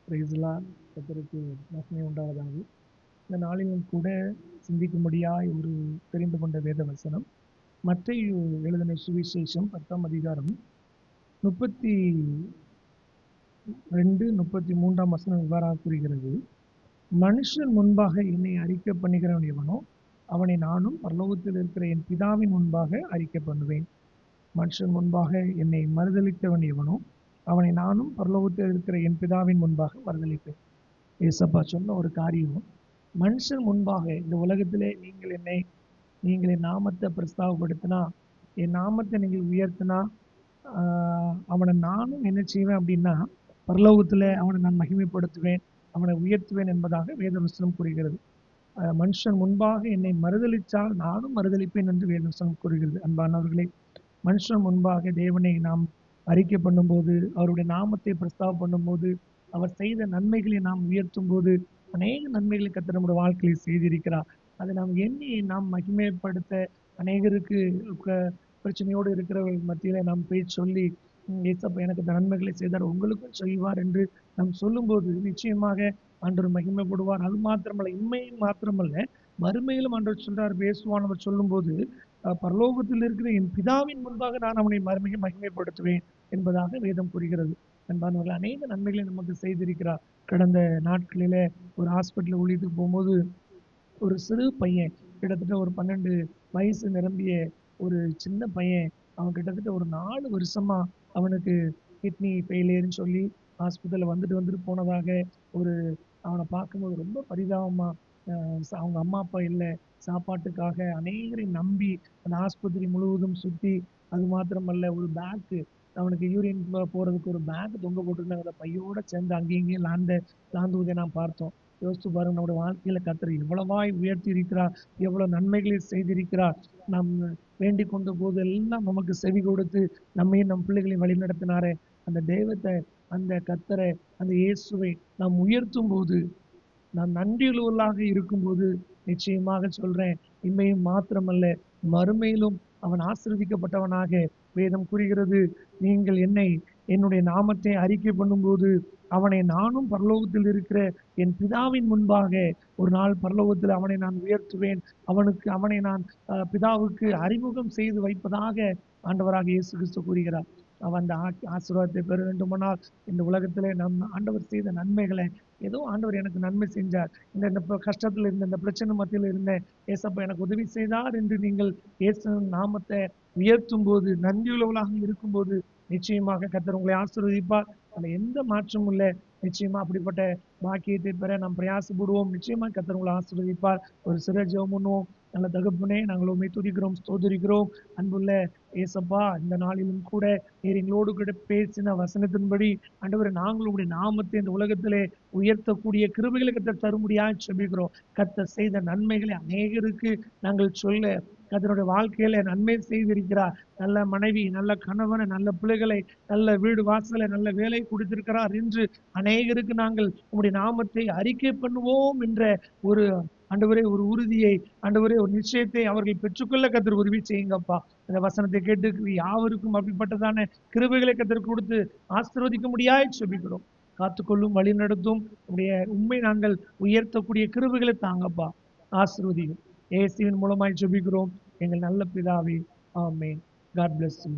Praise the Lord. கர்த்தருக்கு மகிமை உண்டாவதாக. இந்த நாளிலும் கூட சிந்திக்கும்படியாய் ஒரு தெரிந்து கொண்ட வேத வசனம் மத்தேயு எழுதின சுவிசேஷம் 10ஆம் அதிகாரம் 32-33 வசனம் இவ்வாறாக கூறுகிறது. மனுஷன் முன்பாக என்னை அறிக்கை பண்ணுகிறவன் எவனோ அவனை நானும் பரலோகத்தில் இருக்கிற என் பிதாவின் முன்பாக அறிக்கை பண்ணுவேன். மனுஷன் முன்பாக என்னை மறுதலித்தவன் எவனோ அவனை நானும் பரலோகத்தில் இருக்கிற என் பிதாவின் முன்பாக மறுதலிப்பேன். ஏசப்பா சொன்ன ஒரு காரியம், மனுஷன் முன்பாக இந்த உலகத்திலே நீங்கள் என் நாமத்தை பிரஸ்தாபப்படுத்தினா, என் நாமத்தை நீங்கள் உயர்த்தினா, அவனை நானும் என்ன செய்வேன் அப்படின்னா பரலோகத்தில் அவனை நான் மகிமைப்படுத்துவேன், அவனை உயர்த்துவேன் என்பதாக வேதவசனம் கூறுகிறது. மனுஷன் முன்பாக என்னை மறுதலித்தால் நானும் மறுதலிப்பேன் என்று வேதவசனம் கூறுகிறது. அன்பானவர்களே, மனுஷன் முன்பாக தேவனை நாம் அறிக்கை பண்ணும்போது, அவருடைய நாமத்தை பிரஸ்தாபம் பண்ணும்போது, அவர் செய்த நன்மைகளை நாம் உயர்த்தும் போது அநேக நன்மைகளை கர்த்தர் நம்முடைய வாழ்க்கையில் செய்திருக்கிறார். அதை நாம் எண்ணி நாம் மகிமைப்படுத்த அநேகருக்கு பிரச்சனையோடு இருக்கிறவர்கள் மத்தியில நாம் போய் சொல்லி, ஏசப்பா எனக்கு இந்த நன்மைகளை செய்தார், உங்களுக்கும் செய்வார் என்று நாம் சொல்லும்போது நிச்சயமாக ஆண்டவர் மகிமைப்படுவார். அது மாத்திரமல்ல, இன்மையும் மாத்திரமல்ல, மறுமையிலும் ஆண்டவர் சொல்றார், பேசுவானவர் சொல்லும்போது, பரலோகத்தில் இருக்கிற என் பிதாவின் முன்பாக நான் அவனை மகிமைப்படுத்துவேன் என்பதாக வேதம் கூறுகிறது. அன்பானவர்கள், அநேக நன்மைகளை நமக்கு செய்திருக்கிறார். கடந்த நாட்களில ஒரு ஹாஸ்பிட்டல் ஊழியத்துக்கு போகும்போது ஒரு சிறு பையன், கிட்டத்தட்ட ஒரு 12 வயசு நிரம்பிய ஒரு சின்ன பையன், அவன் கிட்டத்தட்ட ஒரு 4 வருஷமா அவனுக்கு கிட்னி ஃபெயிலியர்னு சொல்லி ஹாஸ்பிட்டலில் வந்துட்டு போனதாக ஒரு அவனை பார்க்கும்போது ரொம்ப பரிதாபமா, அவங்க அம்மா அப்பா இல்லை, சாப்பாட்டுக்காக அநேகரை நம்பி அந்த ஆஸ்பத்திரி முழுவதும் சுற்றி, அது மாத்திரமல்ல ஒரு பேக்கு, அவனுக்கு யூரின் போறதுக்கு ஒரு பேக் தொங்க போட்டுருந்தாங்க. அந்த பையோட சேர்ந்து அங்கேயும் இங்கேயும் லாந்துவதை நாம் பார்த்தோம். யோசித்து பாருங்க, நம்முடைய வாழ்க்கையில கர்த்தர் எவ்வளவாய் உயர்த்தி இருக்கிறார், எவ்வளவு நன்மைகளை செய்திருக்கிறார். நாம் வேண்டிக் கொண்ட போது எல்லாம் நமக்கு செவி கொடுத்து நம்மையும் நம் பிள்ளைகளையும் வழி நடத்தினாரே, அந்த தெய்வத்தை, அந்த கர்த்தரை, அந்த இயேசுவை நாம் உயர்த்தும் போது, நாம் நன்றியுள்ளவர்களாக இருக்கும்போது, நிச்சயமாக சொல்றேன், இம்மையும் மாத்திரமல்ல மறுமையிலும் அவன் ஆசீர்வதிக்கப்பட்டவனாக வேதம் கூறுகிறது. நீங்கள் என்னுடைய நாமத்தை அறிக்கை பண்ணும்போது அவனை நானும் பரலோகத்தில் இருக்கிற என் பிதாவின் முன்பாக ஒரு நாள் பரலோகத்தில் அவனை நான் உயர்த்துவேன், அவனை நான் பிதாவுக்கு அறிமுகம் செய்து வைப்பதாக ஆண்டவராக இயேசு கிறிஸ்து கூறுகிறார். அவன் அந்த ஆசீர்வாதத்தை பெற வேண்டுமானால் இந்த உலகத்திலே நம் ஆண்டவர் செய்த நன்மைகளை, ஏதோ ஆண்டவர் எனக்கு நன்மை செஞ்சார், இந்த கஷ்டத்தில் இருந்த, இந்த பிரச்சனை மத்தியில் இருந்த, ஏசப்பா எனக்கு உதவி செய்தார் என்று நீங்கள் இயேசு நாமத்தை உயர்த்தும் போது, நன்றியுள்ளவர்களாக இருக்கும்போது நிச்சயமாக கர்த்தர் உங்களை ஆசீர்வதிப்பார். அதில் எந்த மாற்றமும் இல்லை. நிச்சயமா அப்படிப்பட்ட பாக்கியத்தை பெற நாம் பிரயாசப்படுவோம். நிச்சயமா கர்த்தர் உங்களை ஆசீர்வதிப்பார். ஒரு சிறு ஜெபம் பண்ணுவோம். நல்ல தகப்பனே, நாங்கள் உண்மை துதிக்கிறோம், ஸ்தோத்திரிக்கிறோம். அன்புள்ள ஏசப்பா, இந்த நாளிலும் கூட நீர் எங்களோடு கூட பேசின வசனத்தின்படி ஆண்டவரே, நாங்கள் உங்களுடைய நாமத்தை இந்த உலகத்திலே உயர்த்தக்கூடிய கிருபைகளை கர்த்தர் தரும்படியாக ஜெபிக்கிறோம். கர்த்தர் செய்த நன்மைகளை அநேகருக்கு நாங்கள் சொல்ல, கர்த்தருடைய வாழ்க்கையில நன்மை செய்திருக்கிறார். நல்ல மனைவி, நல்ல கணவனை, நல்ல பிள்ளைகளை, நல்ல வீடு வாசலை, நல்ல வேலை கொடுத்திருக்கிறார் என்று அநேகருக்கு நாங்கள் உங்களுடைய நாமத்தை அறிக்கை பண்ணுவோம் என்ற ஒரு ஆண்டவரே, ஒரு உறுதியை, ஆண்டவரே, ஒரு நிச்சயத்தை அவர்கள் பெற்றுக்கொள்ள கர்த்தர் உதவி செய்யுங்கப்பா. இந்த வசனத்தை கேட்டு யாவருக்கும் அப்படிப்பட்டதான கிருபைகளை கர்த்தர் கொடுத்து ஆசீர்வதிக்க முடியாய் ஜெபிக்கிறோம். காத்துக்கொள்ளும், வழி நடத்தும், உண்மை நாங்கள் உயர்த்தக்கூடிய கிருபைகளை தாங்கப்பா. ஆசீர்வதியும். இயேசுவின் மூலமாய் ஜெபிக்கிறோம் எங்கள் நல்ல பிதாவே. ஆமென். God bless you.